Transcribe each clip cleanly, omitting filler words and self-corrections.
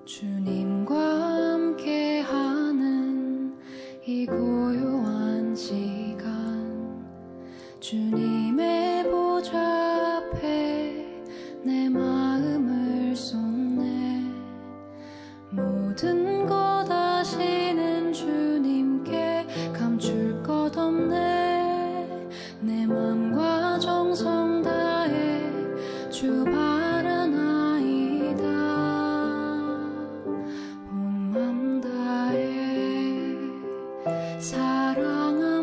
주님과 함께하는 이 고요한 시간, 주님의 보좌 앞에 내 마음을 쏟네. 모든 것 아시는 주님께 감출 것 없네. 내 맘과 정성 다해 주 바라나이다. 온 맘 다해 사랑합니다.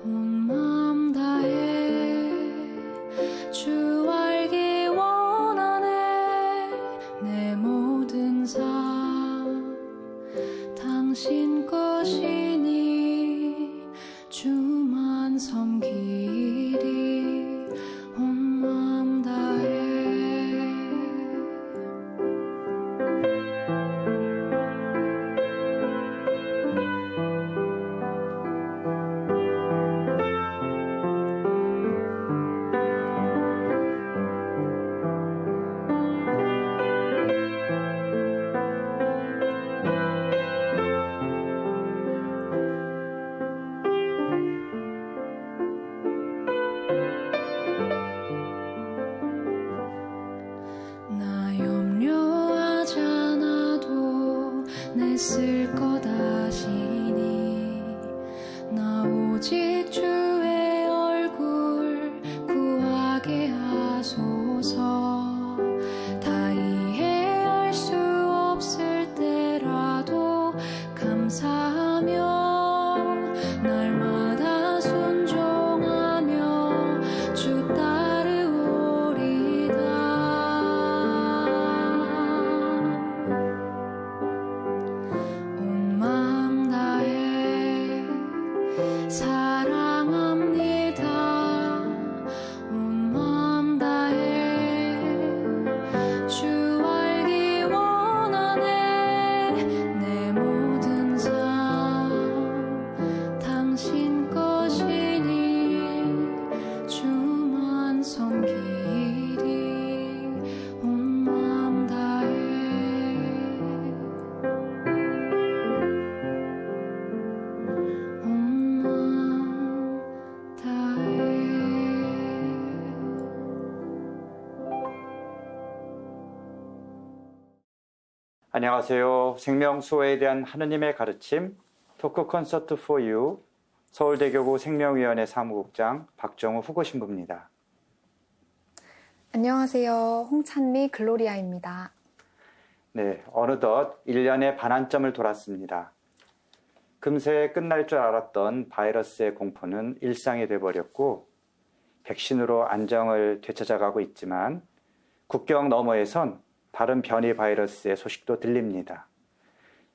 온 맘 다해 주 알기 원하네. 내 모든 삶 당신 것이니 주만 섬기리. 온 맘 다해. 나 염려하지 않아도 내 쓸 것 아시니. 나 오직 주의 얼굴 구하게 하소서. 다 이해할 수 없을 때라도 감사하며 날마다 순종하며 주 따르오리다. 온 맘 다해 사랑합니다. 온 맘 다해 주 알기 원하네. 내 모든 삶 당신 것이니 주만 섬기리. 온 맘 다해. 온 맘 다해. 안녕하세요. 생명수호에 대한 하느님의 가르침 토크 콘서트 for you 서울대교구 생명위원회 사무국장 박정우 후보신부입니다. 안녕하세요. 홍찬미 글로리아입니다. 네, 어느덧 1년의 반환점을 돌았습니다. 금세 끝날 줄 알았던 바이러스의 공포는 일상이 돼버렸고 백신으로 안정을 되찾아가고 있지만 국경 너머에선 다른 변이 바이러스의 소식도 들립니다.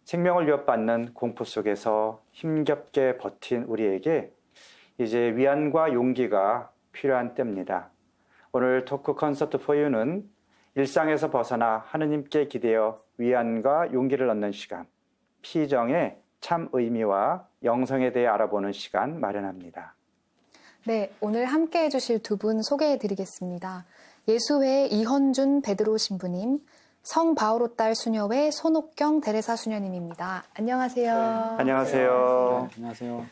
생명을 위협받는 공포 속에서 힘겹게 버틴 우리에게 이제 위안과 용기가 필요한 때입니다. 오늘 토크 콘서트 포유는 일상에서 벗어나 하느님께 기대어 위안과 용기를 얻는 시간, 피정의 참 의미와 영성에 대해 알아보는 시간 마련합니다. 네, 오늘 함께 해주실 두 분 소개해 드리겠습니다. 예수회 이헌준 베드로 신부님, 성바오로 딸 수녀회 손옥경 데레사 수녀님입니다. 안녕하세요. 안녕하세요. 안녕하세요.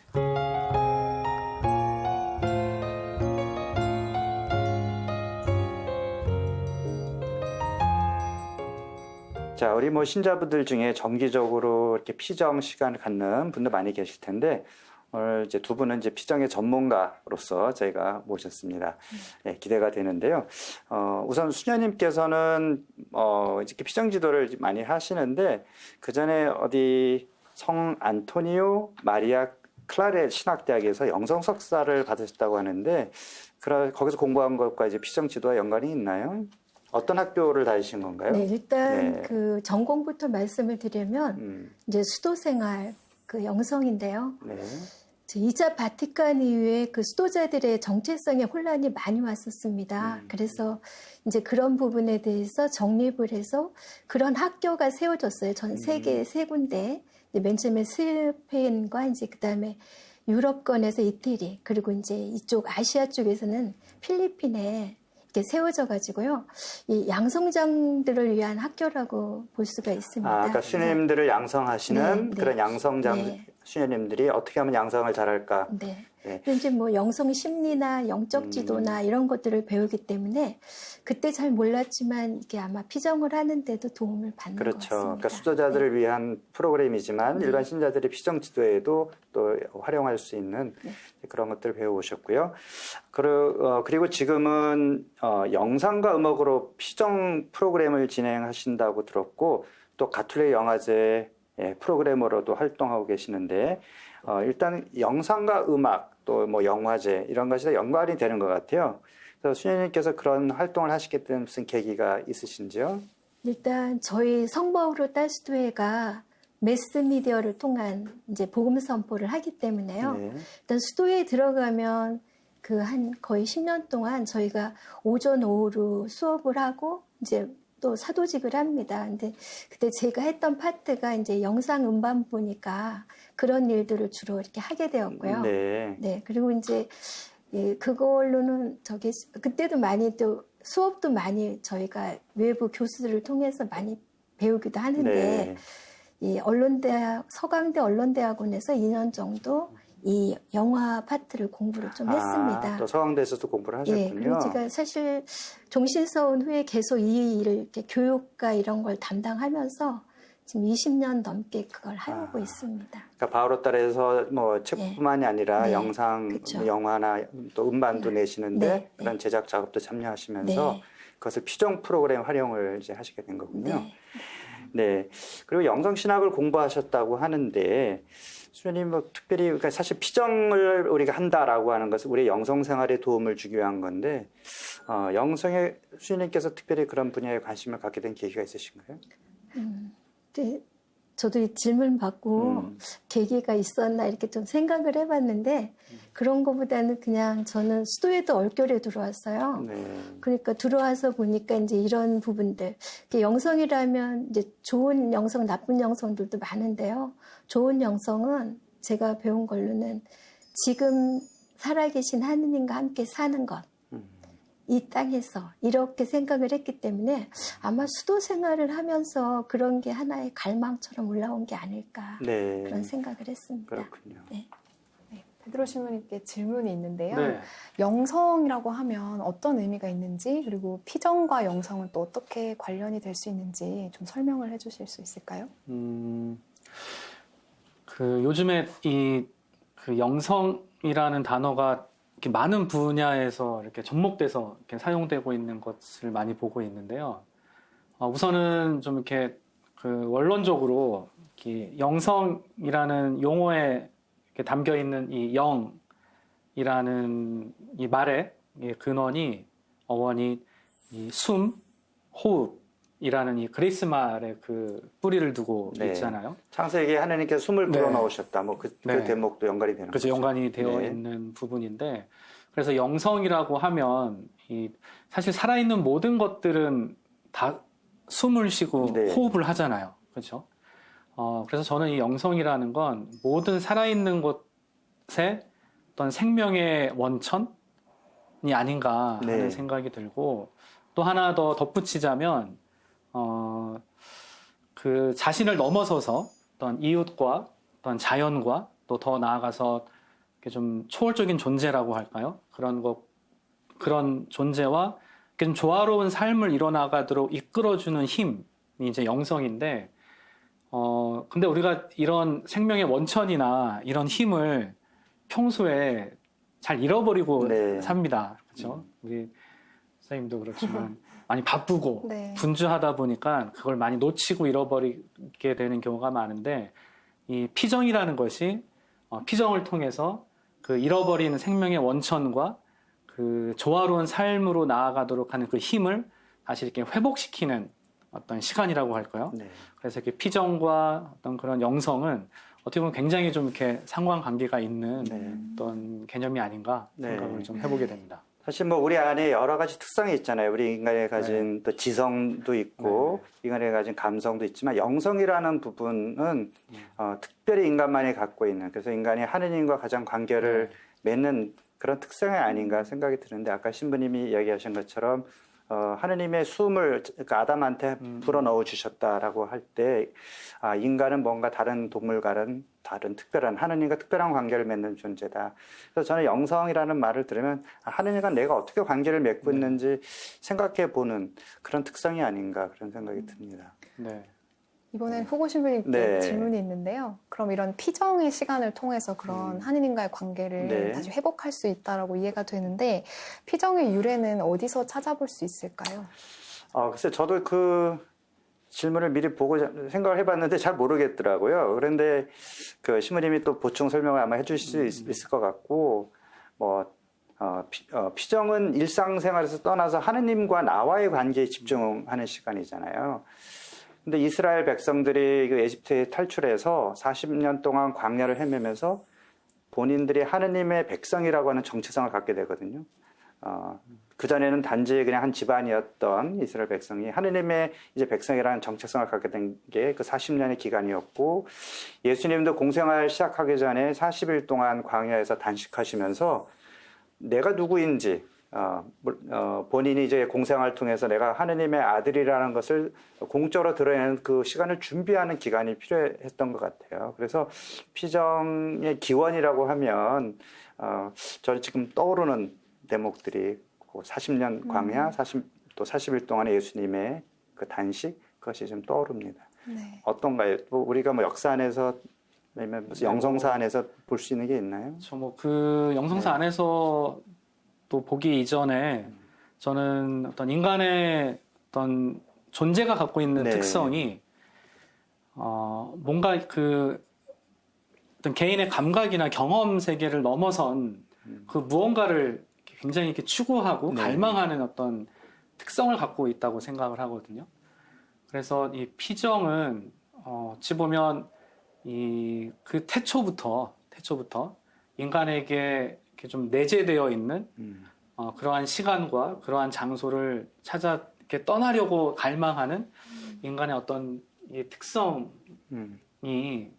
자, 우리 신자분들 중에 정기적으로 이렇게 피정 시간을 갖는 분들 많이 계실 텐데, 오늘 이제 두 분은 이제 피정의 전문가로서 저희가 모셨습니다. 네, 기대가 되는데요. 우선 수녀님께서는 이렇게 피정 지도를 많이 하시는데, 그 전에 어디 성 안토니오 마리아 클라레 신학대학에서 영성 석사를 받으셨다고 하는데, 거기서 공부한 것과 이제 피정 지도와 연관이 있나요? 어떤 학교를 다니신 건가요? 네, 일단 네. 그 전공부터 말씀을 드리면 이제 수도생활 그 영성인데요. 네. 2차 바티칸 이후에 그 수도자들의 정체성에 혼란이 많이 왔었습니다. 그래서 이제 그런 부분에 대해서 정립을 해서 그런 학교가 세워졌어요. 전 세계 세 군데. 맨 처음에 스페인과 이제 그다음에 유럽권에서 이태리, 그리고 이제 이쪽 아시아 쪽에서는 필리핀에 이렇게 세워져 가지고요. 이 양성장들을 위한 학교라고 볼 수가 있습니다. 그러니까 수녀님들을 양성하시는 네, 그런 네. 양성장 네. 수녀님들이 어떻게 하면 양성을 잘할까? 네. 네. 근데 이제 뭐 영성 심리나 영적 지도나 이런 것들을 배우기 때문에 그때 잘 몰랐지만 이게 아마 피정을 하는데도 도움을 받는 것 그렇죠. 같습니다. 그러니까 수도자들을 위한 프로그램이지만 네. 일반 신자들이 피정 지도에도 또 활용할 수 있는 네. 그런 것들을 배워오셨고요. 그리고 지금은 영상과 음악으로 피정 프로그램을 진행하신다고 들었고 또 가톨릭 영화제 프로그래머로도 활동하고 계시는데 일단 영상과 음악 또 뭐 영화제 이런 것이 다 연관이 되는 것 같아요. 그래서 수녀님께서 그런 활동을 하시게 된 무슨 계기가 있으신지요? 일단 저희 성바오로 딸수도회가 매스미디어를 통한 이제 복음 선포를 하기 때문에요. 네. 일단 수도회에 들어가면 그 한 거의 10년 동안 저희가 오전 오후로 수업을 하고 이제 또 사도직을 합니다. 근데 그때 제가 했던 파트가 이제 영상 음반 보니까 그런 일들을 주로 이렇게 하게 되었고요. 네. 네, 그리고 이제 그걸로는 그때도 많이 또 수업도 많이 저희가 외부 교수들을 통해서 많이 배우기도 하는데 네. 이 서강대 언론대학원에서 2년 정도 이 영화 파트를 공부를 좀 했습니다. 또 서강대에서도 공부를 예, 하셨군요. 그리고 제가 사실 종신서 온 후에 계속 이 일을 이렇게 교육과 이런 걸 담당하면서 지금 20년 넘게 그걸 해오고 있습니다. 그러니까 바오로 딸에서 뭐 책뿐만이 아니라 네. 영상, 그쵸. 영화나 또 음반도 내시는데 네. 그런 제작 작업도 참여하시면서 네. 그것을 피정 프로그램 활용을 이제 하시게 된 거군요. 네. 네. 그리고 영성신학을 공부하셨다고 하는데 수녀님 뭐 특별히 그러니까 사실 피정을 우리가 한다라고 하는 것은 우리의 영성 생활에 도움을 주기 위한 건데 영성에 수녀님께서 특별히 그런 분야에 관심을 갖게 된 계기가 있으신가요? 네, 저도 이 질문 받고 계기가 있었나 이렇게 좀 생각을 해봤는데 그런 것보다는 그냥 저는 수도에도 얼결에 들어왔어요. 네. 그러니까 들어와서 보니까 이제 이런 부분들 영성이라면 이제 좋은 영성, 나쁜 영성들도 많은데요. 좋은 영성은 제가 배운 걸로는 지금 살아계신 하느님과 함께 사는 것. 이 땅에서 이렇게 생각을 했기 때문에 아마 수도 생활을 하면서 그런 게 하나의 갈망처럼 올라온 게 아닐까 네. 그런 생각을 했습니다. 그렇군요. 네. 네, 베드로 신부님께 질문이 있는데요. 네. 영성이라고 하면 어떤 의미가 있는지 그리고 피정과 영성은 또 어떻게 관련이 될 수 있는지 좀 설명을 해주실 수 있을까요? 요즘에 그 영성이라는 단어가 이렇게 많은 분야에서 이렇게 접목돼서 이렇게 사용되고 있는 것을 많이 보고 있는데요. 우선은 좀 이렇게 그 원론적으로 이렇게 영성이라는 용어에 이렇게 담겨 있는 이 영이라는 이 말의 근원이 어원이 이 숨, 호흡이라는 이 그리스 말의 그 뿌리를 두고 네. 있잖아요. 창세기에 하나님께서 숨을 네. 불어넣으셨다. 뭐 그 네. 대목도 연관이 되는 그래서 거죠. 연관이 되어 네. 있는 부분인데, 그래서 영성이라고 하면 사실 살아있는 모든 것들은 다 숨을 쉬고 네. 호흡을 하잖아요. 그렇죠? 그래서 저는 이 영성이라는 건 모든 살아있는 것의 어떤 생명의 원천이 아닌가 하는 네. 생각이 들고, 또 하나 더 덧붙이자면 그 자신을 넘어서서 어떤 이웃과 어떤 자연과 또 더 나아가서 좀 초월적인 존재라고 할까요? 그런 존재와 좀 조화로운 삶을 이뤄나가도록 이끌어주는 힘이 이제 영성인데, 근데 우리가 이런 생명의 원천이나 이런 힘을 평소에 잘 잃어버리고 네. 삽니다. 그렇죠? 우리 선생님도 그렇지만 많이 바쁘고 네. 분주하다 보니까 그걸 많이 놓치고 잃어버리게 되는 경우가 많은데, 이 피정이라는 것이 피정을 통해서 그 잃어버린 생명의 원천과 그 조화로운 삶으로 나아가도록 하는 그 힘을 다시 이렇게 회복시키는 어떤 시간이라고 할까요? 네. 그래서 이렇게 피정과 어떤 그런 영성은 어떻게 보면 굉장히 좀 이렇게 상관관계가 있는 네. 어떤 개념이 아닌가 생각을 네. 좀 해보게 됩니다. 사실 뭐 우리 안에 여러 가지 특성이 있잖아요. 우리 인간이 가진 또 지성도 있고 인간이 가진 감성도 있지만 영성이라는 부분은 특별히 인간만이 갖고 있는, 그래서 인간이 하느님과 가장 관계를 맺는 그런 특성이 아닌가 생각이 드는데 아까 신부님이 이야기하신 것처럼 하느님의 숨을 그러니까 아담한테 불어넣어 주셨다라고 할 때 인간은 뭔가 다른 동물과는 다른 특별한 하느님과 특별한 관계를 맺는 존재다. 그래서 저는 영성이라는 말을 들으면 하느님과 내가 어떻게 관계를 맺고 있는지 생각해 보는 그런 특성이 아닌가 그런 생각이 듭니다. 네. 이번엔 후보 신부님께 네. 질문이 있는데요. 그럼 이런 피정의 시간을 통해서 그런 하느님과의 관계를 네. 다시 회복할 수 있다라고 이해가 되는데 피정의 유래는 어디서 찾아볼 수 있을까요? 글쎄 저도 그 질문을 미리 보고 생각을 해봤는데 잘 모르겠더라고요. 그런데 그 신부님이 또 보충 설명을 아마 해주실 수 있을 것 같고 피정은 일상생활에서 떠나서 하느님과 나와의 관계에 집중하는 시간이잖아요. 근데 이스라엘 백성들이 그 에집트에 탈출해서 40년 동안 광야를 헤매면서 본인들이 하느님의 백성이라고 하는 정체성을 갖게 되거든요. 그전에는 단지 그냥 한 집안이었던 이스라엘 백성이 하느님의 이제 백성이라는 정체성을 갖게 된 게 그 40년의 기간이었고, 예수님도 공생활 시작하기 전에 40일 동안 광야에서 단식하시면서 내가 누구인지 본인이 이제 공생활을 통해서 내가 하느님의 아들이라는 것을 공적으로 드러내는 그 시간을 준비하는 기간이 필요했던 것 같아요. 그래서 피정의 기원이라고 하면 저는 지금 떠오르는 대목들이 40년 광야, 또 40일 동안의 예수님의 그 단식, 그것이 좀 떠오릅니다. 네. 어떤가요? 우리가 뭐 역사 안에서 아니면 무슨 영성사 안에서 볼 수 있는 게 있나요? 그 영성사 네. 안에서 또 보기 이전에 저는 어떤 인간의 어떤 존재가 갖고 있는 네. 특성이 뭔가 그 어떤 개인의 감각이나 경험 세계를 넘어선 그 무언가를 굉장히 이렇게 추구하고 네. 갈망하는 어떤 특성을 갖고 있다고 생각을 하거든요. 그래서 이 피정은 어찌 보면 그 태초부터 인간에게 이렇게 좀 내재되어 있는 그러한 시간과 그러한 장소를 찾아 이렇게 떠나려고 갈망하는 인간의 어떤 이 특성이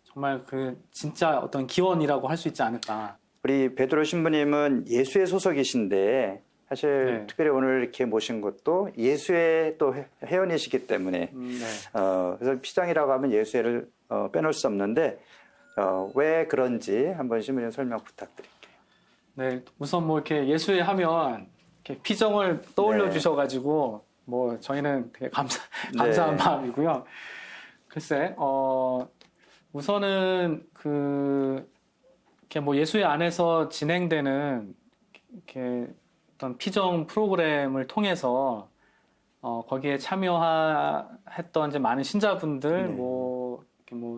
정말 그 진짜 어떤 기원이라고 할 수 있지 않을까. 우리 베드로 신부님은 예수의 소속이신데 사실 네. 특별히 오늘 이렇게 모신 것도 예수의 또 회원이시기 때문에 네. 그래서 피정이라고 하면 예수를 빼놓을 수 없는데 왜 그런지 한번 신부님 설명 부탁드릴게요. 네, 우선 뭐 이렇게 예수에 하면 이렇게 피정을 떠올려 네. 주셔가지고 뭐 저희는 되게 감사한 네. 마음이고요. 글쎄, 우선은 이렇게 뭐 예수의 안에서 진행되는 이렇게 어떤 피정 프로그램을 통해서 거기에 참여했던 이제 많은 신자분들, 네. 뭐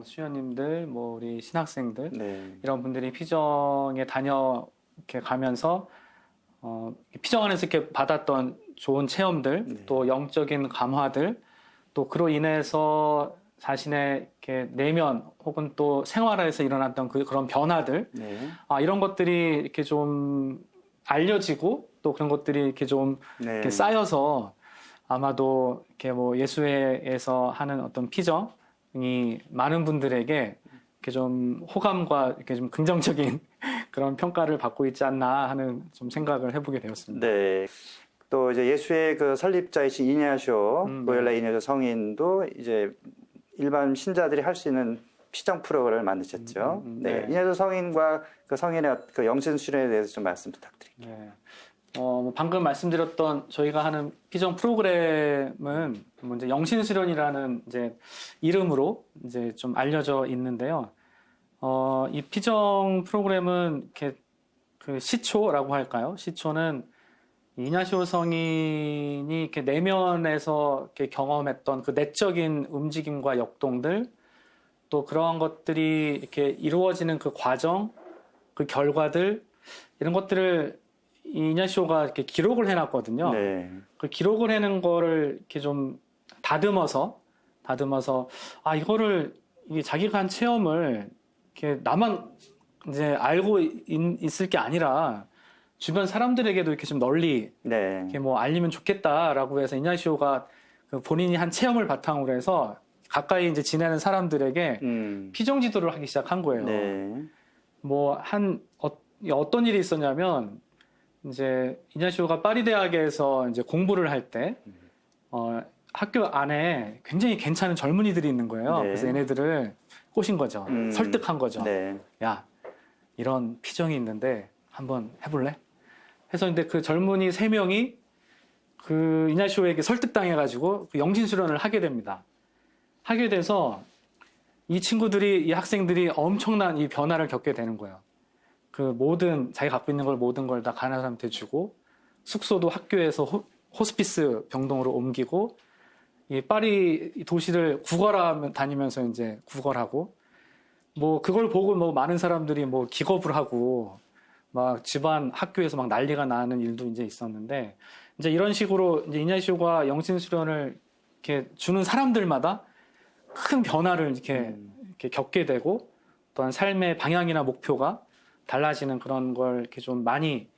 수녀님들, 뭐 우리 신학생들 네. 이런 분들이 피정에 이렇게 가면서 피정 안에서 이렇게 받았던 좋은 체험들, 네. 또 영적인 감화들, 또 그로 인해서 자신의 이렇게 내면 혹은 또 생활에서 일어났던 그런 변화들, 네. 이런 것들이 이렇게 좀 알려지고 또 그런 것들이 이렇게 좀 네. 이렇게 쌓여서 아마도 이렇게 뭐 예수회에서 하는 어떤 피정이 많은 분들에게 이렇게 좀 호감과 이렇게 좀 긍정적인 그런 평가를 받고 있지 않나 하는 좀 생각을 해보게 되었습니다. 네. 또 이제 예수의 그 설립자이신 이냐쇼, 로엘라 이냐쇼 성인도 이제 일반 신자들이 할 수 있는 피정 프로그램을 만드셨죠. 네. 네. 이냐쇼 성인과 그 성인의 그 영신 수련에 대해서 좀 말씀 부탁드릴게요. 네. 뭐 방금 말씀드렸던 저희가 하는 피정 프로그램은 뭐 이제 영신수련이라는 이제 이름으로 이제 좀 알려져 있는데요. 이 피정 프로그램은 이렇게 그 시초라고 할까요? 시초는 이냐시오 성인이 이렇게 내면에서 이렇게 경험했던 그 내적인 움직임과 역동들, 또 그러한 것들이 이렇게 이루어지는 그 과정, 그 결과들, 이런 것들을 이냐시오가 이렇게 기록을 해놨거든요. 네. 그 기록을 해놓은 거를 이렇게 좀 다듬어서, 이거를 이게 자기가 한 체험을 이렇게 나만 이제 알고 있을 게 아니라 주변 사람들에게도 이렇게 좀 널리 네. 이렇게 뭐 알리면 좋겠다라고 해서 이냐시오가 그 본인이 한 체험을 바탕으로 해서 가까이 이제 지내는 사람들에게 피정 지도를 하기 시작한 거예요. 네. 뭐 어떤 일이 있었냐면 이제 이냐시오가 파리 대학에서 이제 공부를 할 때 학교 안에 굉장히 괜찮은 젊은이들이 있는 거예요. 네. 그래서 얘네들을 꼬신 거죠. 설득한 거죠. 네. 야, 이런 피정이 있는데 한번 해볼래? 해서 근데 그 젊은이 3명이 그 이냐시오에게 설득당해가지고 그 영신수련을 하게 됩니다. 하게 돼서 이 친구들이, 이 학생들이 엄청난 이 변화를 겪게 되는 거예요. 그 모든, 자기가 갖고 있는 걸 모든 걸 다 가난한 사람한테 주고, 숙소도 학교에서 호스피스 병동으로 옮기고, 이 파리 도시를 구걸하면 다니면서 이제 구걸하고, 뭐 그걸 보고 뭐 많은 사람들이 뭐 기겁을 하고, 막 집안 학교에서 막 난리가 나는 일도 이제 있었는데, 이제 이런 식으로 이제 이냐시오가 영신 수련을 이렇게 주는 사람들마다 큰 변화를 이렇게 겪게 되고, 또한 삶의 방향이나 목표가 달라지는 그런 걸 이렇게 좀 많이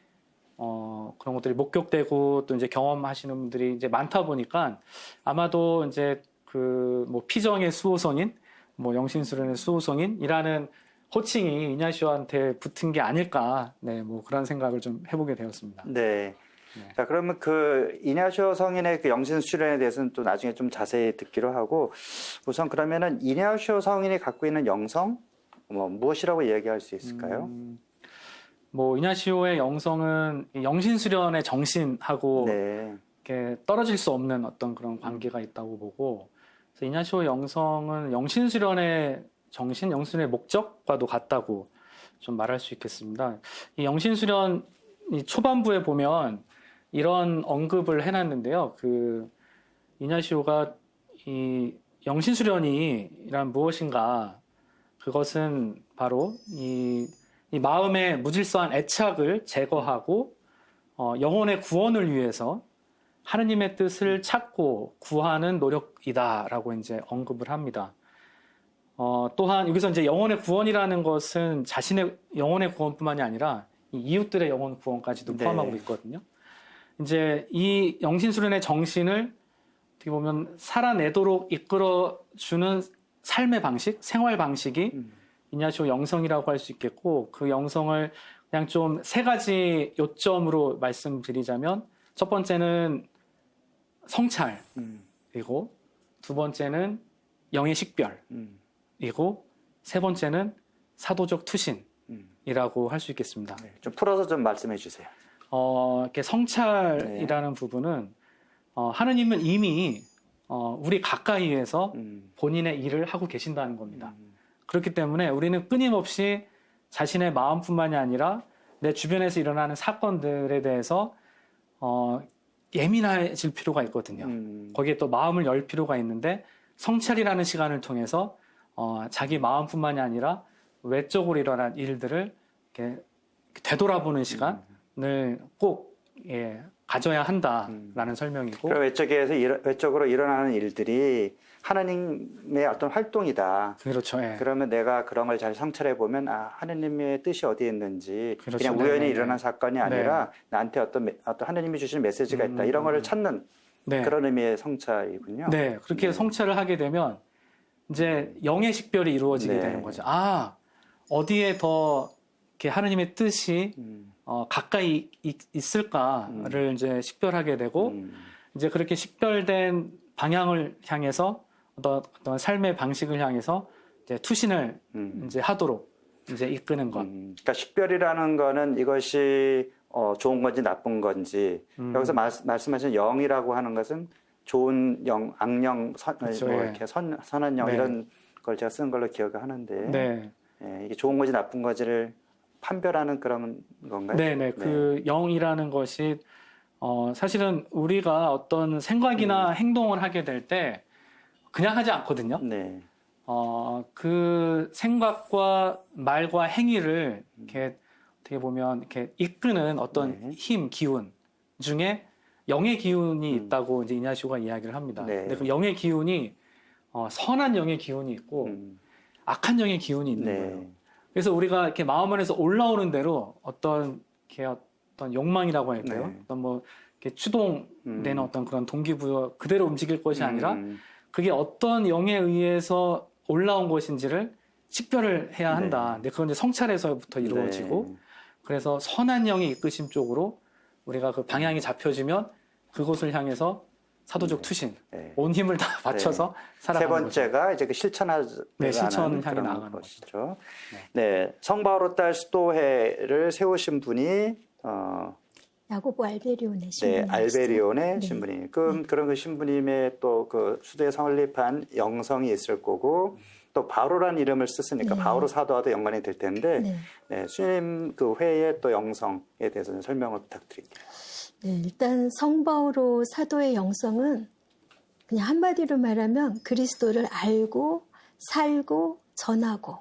그런 것들이 목격되고 또 이제 경험하시는 분들이 이제 많다 보니까 아마도 이제 그 뭐 피정의 수호성인, 뭐 영신수련의 수호성인이라는 호칭이 이냐시오한테 붙은 게 아닐까, 네, 뭐 그런 생각을 좀 해보게 되었습니다. 네. 네. 자, 그러면 그 이냐시오 성인의 그 영신 수련에 대해서는 또 나중에 좀 자세히 듣기로 하고, 우선 그러면은 이냐시오 성인이 갖고 있는 영성, 뭐 무엇이라고 이야기할 수 있을까요? 뭐 이냐시오의 영성은 영신수련의 정신하고 네. 이렇게 떨어질 수 없는 어떤 그런 관계가 있다고 보고, 그래서 이냐시오 영성은 영신수련의 정신, 영신수련의 목적과도 같다고 좀 말할 수 있겠습니다. 이 영신수련 이 초반부에 보면 이런 언급을 해놨는데요. 그 이냐시오가 이 영신수련이란 무엇인가, 그것은 바로 이 마음의 무질서한 애착을 제거하고 영혼의 구원을 위해서 하느님의 뜻을 찾고 구하는 노력이다라고 이제 언급을 합니다. 또한 여기서 이제 영혼의 구원이라는 것은 자신의 영혼의 구원뿐만이 아니라 이 이웃들의 영혼 구원까지도 포함하고 있거든요. 이제 이 영신수련의 정신을 어떻게 보면 살아내도록 이끌어주는 삶의 방식, 생활 방식이 이냐시오 영성이라고 할 수 있겠고, 그 영성을 그냥 좀 3가지 요점으로 말씀드리자면, 첫 번째는 성찰이고, 2번째는 영의 식별이고, 3번째는 사도적 투신이라고 할 수 있겠습니다. 네, 좀 풀어서 좀 말씀해 주세요. 이렇게 성찰이라는 부분은 하느님은 이미 우리 가까이에서 본인의 일을 하고 계신다는 겁니다. 그렇기 때문에 우리는 끊임없이 자신의 마음뿐만이 아니라 내 주변에서 일어나는 사건들에 대해서 예민해질 필요가 있거든요. 거기에 또 마음을 열 필요가 있는데, 성찰이라는 시간을 통해서 자기 마음뿐만이 아니라 외적으로 일어난 일들을 이렇게 되돌아보는 시간을 꼭 가져야 한다라는 설명이고, 외적으로 일어나는 일들이 하나님의 어떤 활동이다. 그렇죠. 예. 그러면 내가 그런 걸 잘 성찰해 보면, 아, 하나님의 뜻이 어디에 있는지, 그렇죠. 그냥 우연히 네네네. 일어난 사건이 아니라 나한테 어떤 하나님이 주신 메시지가 있다. 이런 거를 찾는 네. 그런 의미의 성찰이군요. 네, 그렇게 성찰을 하게 되면 이제 영의 식별이 이루어지게 네. 되는 거죠. 아, 어디에 더 이렇게 하느님의 뜻이 가까이 있을까를 이제 식별하게 되고, 이제 그렇게 식별된 방향을 향해서 어떤 삶의 방식을 향해서 이제 투신을 이제 하도록 이제 이끄는 것. 그러니까 식별이라는 거는 이것이 좋은 건지 나쁜 건지, 여기서 말씀하신 영이라고 하는 것은 좋은 영, 악령, 그렇죠, 뭐 예. 이렇게 선한 영, 네. 이런 걸 제가 쓴 걸로 기억을 하는데, 네, 예, 이게 좋은 건지 나쁜 건지를 판별하는 그런 건가요? 네. 그 영이라는 것이 사실은 우리가 어떤 생각이나 행동을 하게 될 때 그냥 하지 않거든요. 네. 그 생각과 말과 행위를 이렇게 어떻게 보면 이렇게 이끄는 어떤 네. 힘, 기운 중에 영의 기운이 있다고 이제 이냐시오가 이야기를 합니다. 네. 근데 그 영의 기운이 선한 영의 기운이 있고 악한 영의 기운이 있는 네. 거예요. 그래서 우리가 이렇게 마음 안에서 올라오는 대로 어떤 욕망이라고 할까요? 네. 어떤 뭐 이렇게 추동되는 어떤 그런 동기부여 그대로 움직일 것이 아니라 그게 어떤 영에 의해서 올라온 것인지를 식별을 해야 한다. 근데 그건 이제 성찰에서부터 이루어지고, 네. 그래서 선한 영의 이끄심 쪽으로 우리가 그 방향이 잡혀지면 그곳을 향해서 사도적 투신, 네. 온 힘을 다 바쳐서 세 살아가는 거죠. 번째가 이제 그 실천하는 네, 실천 향해 그런 나아가는 것이죠. 네, 성바오로 딸 수도회를 세우신 분이 야고보 알베리온의 네, 신부님. 알베리온의 네. 신부님. 그런 그 신부님의 또 그 수도에 설립한 영성이 있을 거고 또 바오로라는 이름을 썼으니까 네. 바오로 사도와도 연관이 될 텐데 네. 네, 수님 그 회의 또 영성에 대해서는 설명을 부탁드릴게요. 네, 일단 성바오로 사도의 영성은 그냥 한마디로 말하면 그리스도를 알고 살고 전하고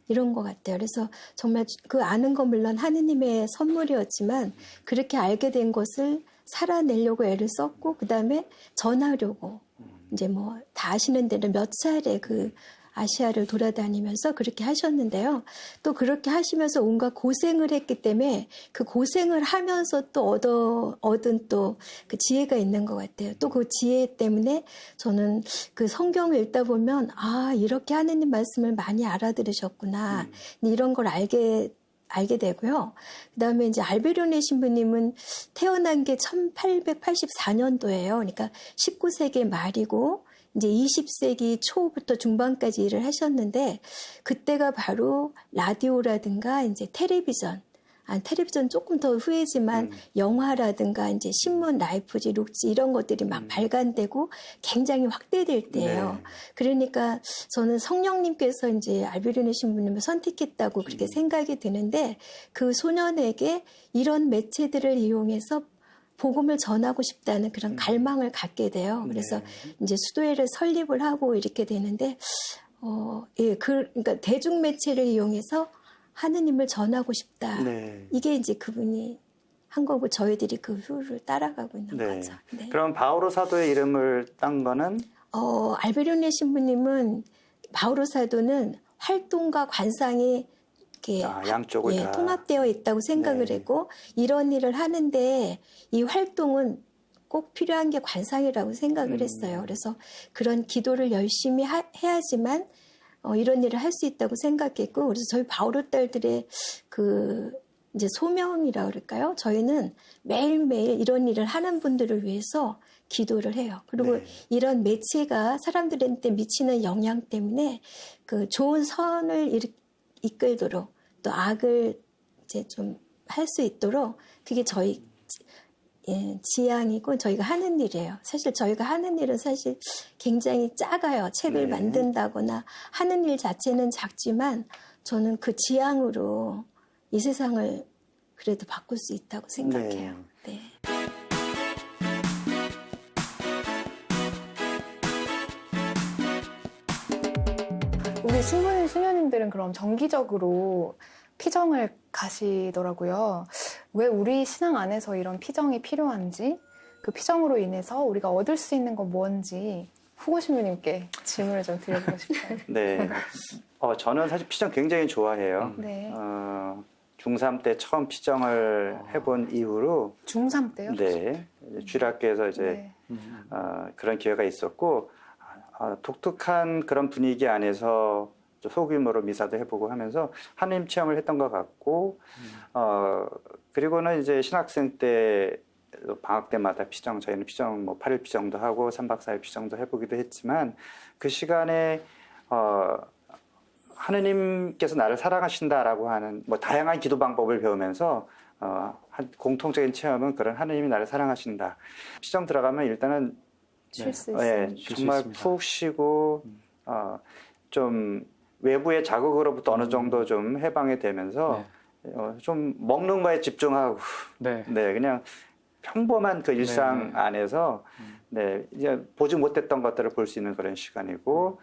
이런 것 같아요. 그래서 정말 그 아는 건 물론 하느님의 선물이었지만 그렇게 알게 된 것을 살아내려고 애를 썼고 그 다음에 전하려고 이제 뭐 다 아시는 대로 몇 차례 그 아시아를 돌아다니면서 그렇게 하셨는데요. 또 그렇게 하시면서 온갖 고생을 했기 때문에 그 고생을 하면서 또 얻은 또 그 지혜가 있는 것 같아요. 또 그 지혜 때문에 저는 그 성경을 읽다 보면 아, 이렇게 하느님 말씀을 많이 알아들으셨구나. 이런 걸 알게 되고요. 그 다음에 이제 알베리온의 신부님은 태어난 게 1884년도예요. 그러니까 19세기 말이고, 이제 20세기 초부터 중반까지 일을 하셨는데, 그때가 바로 라디오라든가 이제 텔레비전 조금 더 후이지만 영화라든가 이제 신문, 라이프지, 록지 이런 것들이 막 발간되고 굉장히 확대될 때예요. 네. 그러니까 저는 성령님께서 이제 알베리온의 신부님을 선택했다고 그렇게 생각이 드는데 그 소년에게 이런 매체들을 이용해서 복음을 전하고 싶다는 그런 갈망을 갖게 돼요. 그래서 이제 수도회를 설립을 하고 이렇게 되는데, 그러니까 대중 매체를 이용해서 하느님을 전하고 싶다. 네. 이게 이제 그분이 한 거고 저희들이 그 후를 따라가고 있는 네. 거죠. 네. 그럼 바오로 사도의 이름을 딴 거는 알베리온의 신부님은 바오로 사도는 활동과 관상이 이렇게 양쪽을 다 통합되어 있다고 생각을 네. 했고 이런 일을 하는데 이 활동은 꼭 필요한 게 관상이라고 생각을 했어요. 그래서 그런 기도를 열심히 해야지만 이런 일을 할 수 있다고 생각했고 그래서 저희 바오로 딸들의 그 이제 소명이라 그럴까요? 저희는 매일매일 이런 일을 하는 분들을 위해서 기도를 해요. 그리고 네. 이런 매체가 사람들한테 미치는 영향 때문에 그 좋은 선을 이끌도록 또 악을 이제 좀 할 수 있도록 그게 저희 지향이고 저희가 하는 일이에요. 사실 저희가 하는 일은 사실 굉장히 작아요. 책을 네. 만든다거나 하는 일 자체는 작지만 저는 그 지향으로 이 세상을 그래도 바꿀 수 있다고 생각해요. 네. 우리 신부님, 수녀님들은 그럼 정기적으로 피정을 가시더라고요. 왜 우리 신앙 안에서 이런 피정이 필요한지, 그 피정으로 인해서 우리가 얻을 수 있는 건 뭔지 후고 신부님께 질문을 좀 드려보고 싶어요. 네. 저는 사실 피정 굉장히 좋아해요. 네. 중3 때 처음 피정을 해본 이후로 중3 때요? 네. 주일학교에서 이제 네. 그런 기회가 있었고 독특한 그런 분위기 안에서 소규모로 미사도 해보고 하면서 하나님 체험을 했던 것 같고 그리고는 이제 신학생 때 방학 때마다 피정 저희는 피정 뭐 8일 피정도 하고 3박 4일 피정도 해보기도 했지만 그 시간에 하느님께서 나를 사랑하신다라고 하는 뭐 다양한 기도 방법을 배우면서 공통적인 체험은 그런 하느님이 나를 사랑하신다. 피정 들어가면 일단은 쉴 수 예, 있습니다. 정말 푹 쉬고 좀 외부의 자극으로부터 어느 정도 좀 해방이 되면서 좀 먹는 거에 집중하고 네. 네, 그냥 평범한 그 일상 네, 네. 안에서 네, 이제 보지 못했던 것들을 볼 수 있는 그런 시간이고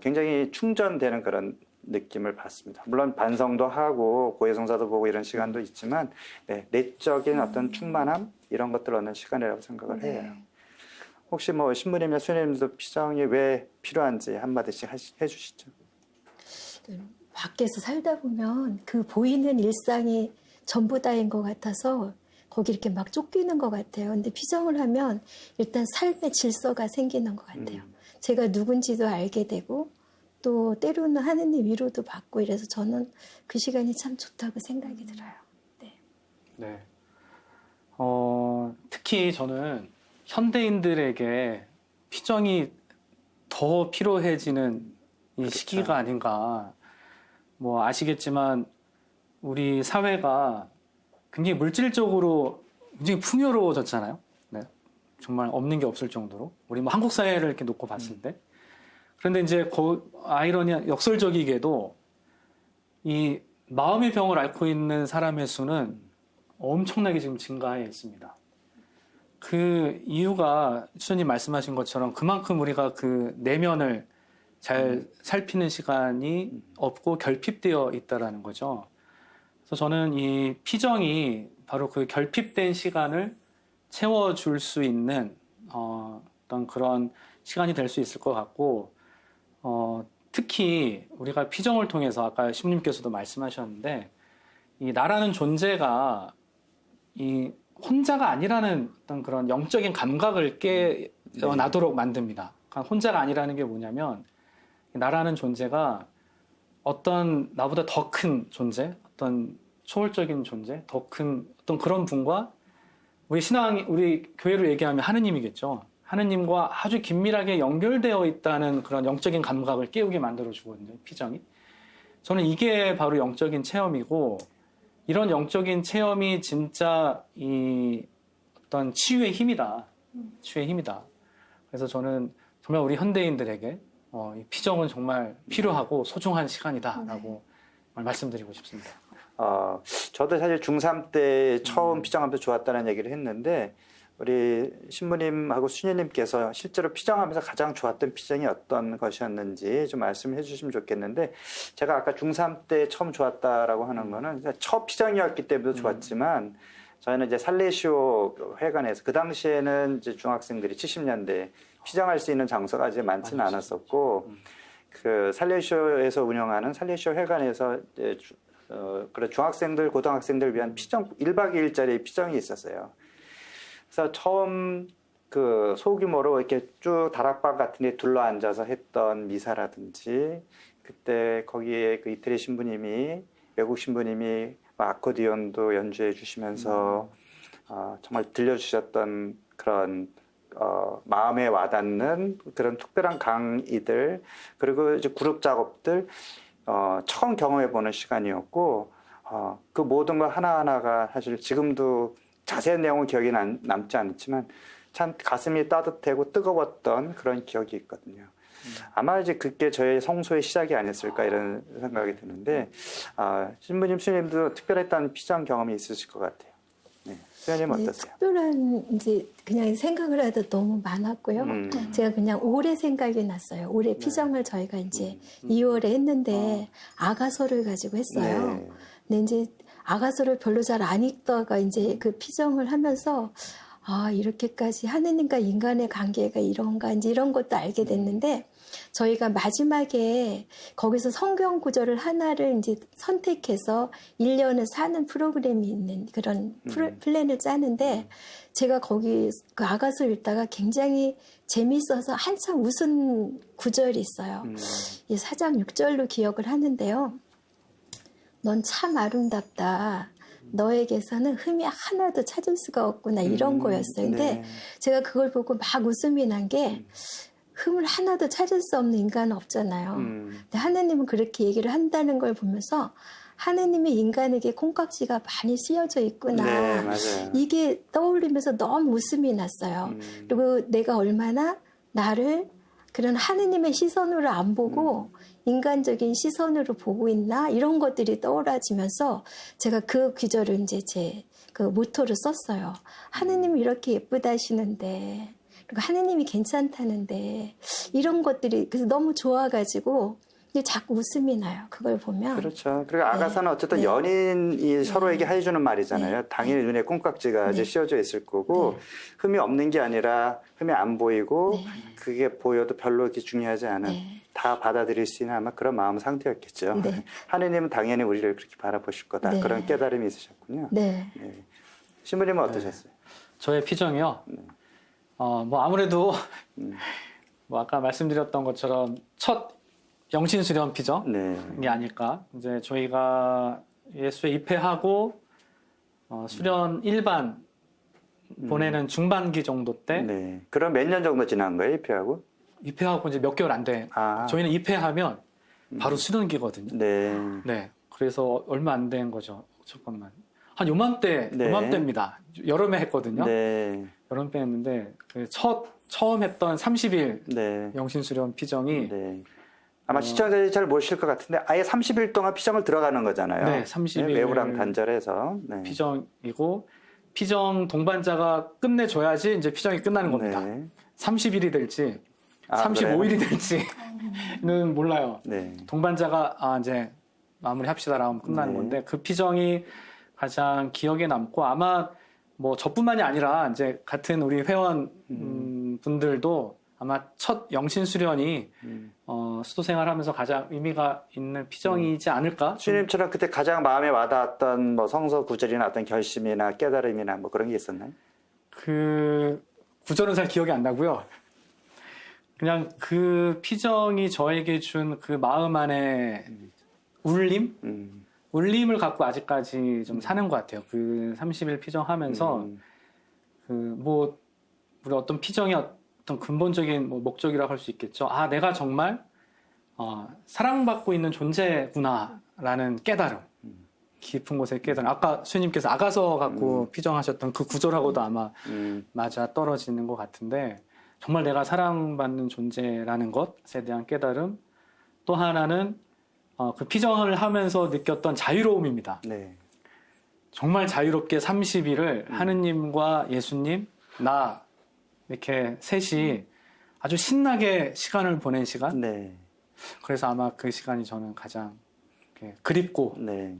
굉장히 충전되는 그런 느낌을 받습니다. 물론 반성도 하고 고해성사도 보고 이런 시간도 있지만 네, 내적인 어떤 충만함 이런 것들을 얻는 시간이라고 생각을 네. 해요. 혹시 뭐 신부님이나 수녀님도 피정이 왜 필요한지 한마디씩 해주시죠. 밖에서 살다 보면 그 보이는 일상이 전부 다인 것 같아서 거기 이렇게 막 쫓기는 것 같아요. 근데 피정을 하면 일단 삶의 질서가 생기는 것 같아요. 제가 누군지도 알게 되고 또 때로는 하느님 위로도 받고 이래서 저는 그 시간이 참 좋다고 생각이 들어요. 네. 네. 특히 저는 현대인들에게 피정이 더 필요해지는 이 시기가 아닌가. 뭐 아시겠지만 우리 사회가 굉장히 물질적으로 굉장히 풍요로워졌잖아요. 네. 정말 없는 게 없을 정도로. 우리 뭐 한국 사회를 이렇게 놓고 봤을 때. 그런데 이제 아이러니한 역설적이게도 이 마음의 병을 앓고 있는 사람의 수는 엄청나게 지금 증가해 있습니다. 그 이유가 수녀님 말씀하신 것처럼 그만큼 우리가 그 내면을 잘 살피는 시간이 없고 결핍되어 있다라는 거죠. 그래서 저는 이 피정이 바로 그 결핍된 시간을 채워줄 수 있는 어떤 그런 시간이 될 수 있을 것 같고, 특히 우리가 피정을 통해서 아까 신부님께서도 말씀하셨는데 이 나라는 존재가 이 혼자가 아니라는 어떤 그런 영적인 감각을 깨어나도록 만듭니다. 그러니까 혼자가 아니라는 게 뭐냐면 나라는 존재가 어떤 나보다 더 큰 존재, 어떤 초월적인 존재, 더 큰 어떤 그런 분과 우리 교회로 얘기하면 하느님이겠죠. 하느님과 아주 긴밀하게 연결되어 있다는 그런 영적인 감각을 깨우게 만들어 주거든요. 피정이. 저는 이게 바로 영적인 체험이고, 이런 영적인 체험이 진짜 이 어떤 치유의 힘이다. 치유의 힘이다. 그래서 저는 정말 우리 현대인들에게 이 피정은 정말 필요하고 소중한 시간이다라고 말씀드리고 싶습니다. 저도 사실 중3 때 처음 피정하면서 좋았다는 얘기를 했는데, 우리 신부님하고 수녀님께서 실제로 피정하면서 가장 좋았던 피정이 어떤 것이었는지 좀 말씀해 주시면 좋겠는데, 제가 아까 중3 때 처음 좋았다라고 하는 거는 첫 피정이었기 때문에 좋았지만, 저희는 이제 살레시오 회관에서 그 당시에는 이제 중학생들이 70년대 피정할 수 있는 장소가 이제 많지는 않았었고, 그 살레시오에서 운영하는 살레시오 회관에서 이제 그런 중학생들, 고등학생들 위한 피정 1박 2일짜리 피정이 있었어요. 그래서 처음 그 소규모로 이렇게 쭉 다락방 같은 데 둘러앉아서 했던 미사라든지, 그때 거기에 그 이태리 신부님이, 외국 신부님이 아코디언도 연주해 주시면서 정말 들려주셨던 그런 마음에 와닿는 그런 특별한 강의들, 그리고 이제 그룹 작업들 처음 경험해보는 시간이었고, 그 모든 것 하나하나가 사실 지금도 자세한 내용은 기억이 남지 않지만 참 가슴이 따뜻하고 뜨거웠던 그런 기억이 있거든요. 아마 이제 그게 저의 성소의 시작이 아니었을까 이런 생각이 드는데, 신부님, 수녀님도 특별했던 피정 경험이 있으실 것 같아요. 네. 수녀님 어떠세요? 특별한 이제 그냥 생각을 해도 너무 많았고요. 제가 그냥 올해 생각이 났어요. 올해 피정을 저희가 이제 2월에 했는데 아가서를 가지고 했어요. 네. 근데 이제 아가서를 별로 잘 안 읽다가 이제 그 피정을 하면서 이렇게까지 하느님과 인간의 관계가 이런가 이제 이런 것도 알게 됐는데, 저희가 마지막에 거기서 성경 구절을 하나를 이제 선택해서 1년을 사는 프로그램이 있는 그런 플랜을 짜는데, 제가 거기 그 아가서 읽다가 굉장히 재밌어서 한참 웃은 구절이 있어요. 이 4장 6절로 기억을 하는데요. 넌 참 아름답다. 너에게서는 흠이 하나도 찾을 수가 없구나. 이런 거였어요. 근데 네. 제가 그걸 보고 막 웃음이 난 게, 흠을 하나도 찾을 수 없는 인간은 없잖아요. 근데 하느님은 그렇게 얘기를 한다는 걸 보면서 하느님이 인간에게 콩깍지가 많이 씌어져 있구나. 네, 맞아요. 이게 떠올리면서 너무 웃음이 났어요. 그리고 내가 얼마나 나를 그런 하느님의 시선으로 안 보고 인간적인 시선으로 보고 있나, 이런 것들이 떠올라지면서 제가 그 구절을 이제 제 그 모토로 썼어요. 하느님이 이렇게 예쁘다시는데, 그리고 하느님이 괜찮다는데, 이런 것들이 그래서 너무 좋아가지고 자꾸 웃음이 나요. 그걸 보면. 그렇죠. 그리고 아가서는 어쨌든 연인이 서로에게 해주는 말이잖아요. 당연히 눈에 콩깍지가 이제 씌워져 있을 거고, 흠이 없는 게 아니라 흠이 안 보이고, 그게 보여도 별로 이렇게 중요하지 않은, 다 받아들일 수 있는 아마 그런 마음 상태였겠죠. 하느님은 당연히 우리를 그렇게 바라보실 거다. 그런 깨달음이 있으셨군요. 네. 네. 신부님은 어떠셨어요? 저의 피정이요. 뭐 아무래도 뭐 아까 말씀드렸던 것처럼 첫 영신 수련 피정이 네. 아닐까. 이제 저희가 예수에 입회하고 수련 일반 보내는 중반기 정도 때 네. 그럼 몇 년 정도 지난 거예요, 입회하고? 입회하고 이제 몇 개월 안 돼. 아. 저희는 입회하면 바로 수능기거든요. 네. 네. 그래서 얼마 안 된 거죠. 잠깐만. 한 요맘때, 네. 요맘때입니다. 여름에 했거든요. 네. 여름에 했는데 처음 했던 30일 네. 영신수련 피정이 네. 아마 시청자들이 잘 모르실 것 같은데 아예 30일 동안 피정을 들어가는 거잖아요. 네, 30일 외부랑 단절해서. 네. 피정이고 피정 동반자가 끝내줘야지 이제 피정이 끝나는 겁니다. 네. 30일이 될지 아, 35일이 될지는 몰라요. 네. 동반자가 이제 마무리합시다라고 끝나는 네. 건데 그 피정이 가장 기억에 남고 아마 뭐 저뿐만이 아니라 이제 같은 우리 회원 분들도 아마 첫 영신 수련이 수도 생활하면서 가장 의미가 있는 피정이지 않을까? 주님처럼 그때 가장 마음에 와닿았던 뭐 성서 구절이나 어떤 결심이나 깨달음이나 뭐 그런 게 있었나요? 그 구절은 잘 기억이 안 나고요. 그냥 그 피정이 저에게 준 그 마음 안에 울림을 갖고 아직까지 좀 사는 것 같아요. 그 30일 피정하면서 그 뭐 우리 어떤 피정의 어떤 근본적인 뭐 목적이라고 할 수 있겠죠. 아, 내가 정말 사랑받고 있는 존재구나라는 깨달음. 깊은 곳의 깨달음. 아까 수님께서 아가서 갖고 피정하셨던 그 구절하고도 아마 맞아 떨어지는 것 같은데 정말 내가 사랑받는 존재라는 것에 대한 깨달음. 또 하나는 그 피정을 하면서 느꼈던 자유로움입니다. 네. 정말 자유롭게 30일을 하느님과 예수님, 나 이렇게 셋이 아주 신나게 시간을 보낸 시간. 네. 그래서 아마 그 시간이 저는 가장 이렇게 그립고 네.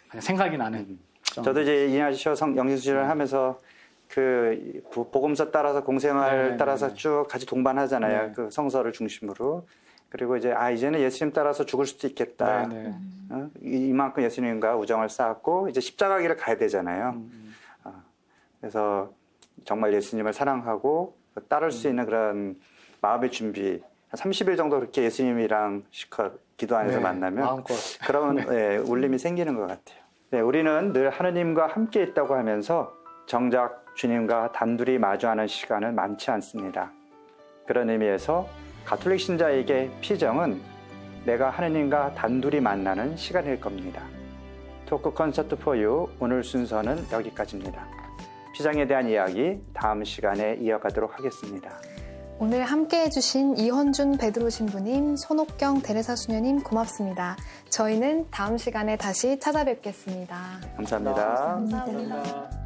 가장 생각이 나는. 저도 이제 이나시오 영신수련을 하면서 그 복음서 따라서 공생활 따라서 쭉 같이 동반하잖아요. 네. 그 성서를 중심으로. 그리고 이제 이제는 예수님 따라서 죽을 수도 있겠다. 이만큼 예수님과 우정을 쌓았고 이제 십자가 길을 가야 되잖아요. 그래서 정말 예수님을 사랑하고 따를 수 있는 그런 마음의 준비. 30일 정도 그렇게 예수님이랑 실컷 기도 안에서 만나면 마음껏. 그런 울림이 생기는 것 같아요. 네, 우리는 늘 하느님과 함께 있다고 하면서 정작 주님과 단둘이 마주하는 시간은 많지 않습니다. 그런 의미에서 가톨릭 신자에게 피정은 내가 하느님과 단둘이 만나는 시간일 겁니다. 토크 콘서트 포유 오늘 순서는 여기까지입니다. 피정에 대한 이야기 다음 시간에 이어가도록 하겠습니다. 오늘 함께 해주신 이헌준 베드로 신부님, 손옥경 데레사 수녀님 고맙습니다. 저희는 다음 시간에 다시 찾아뵙겠습니다. 감사합니다. 감사합니다.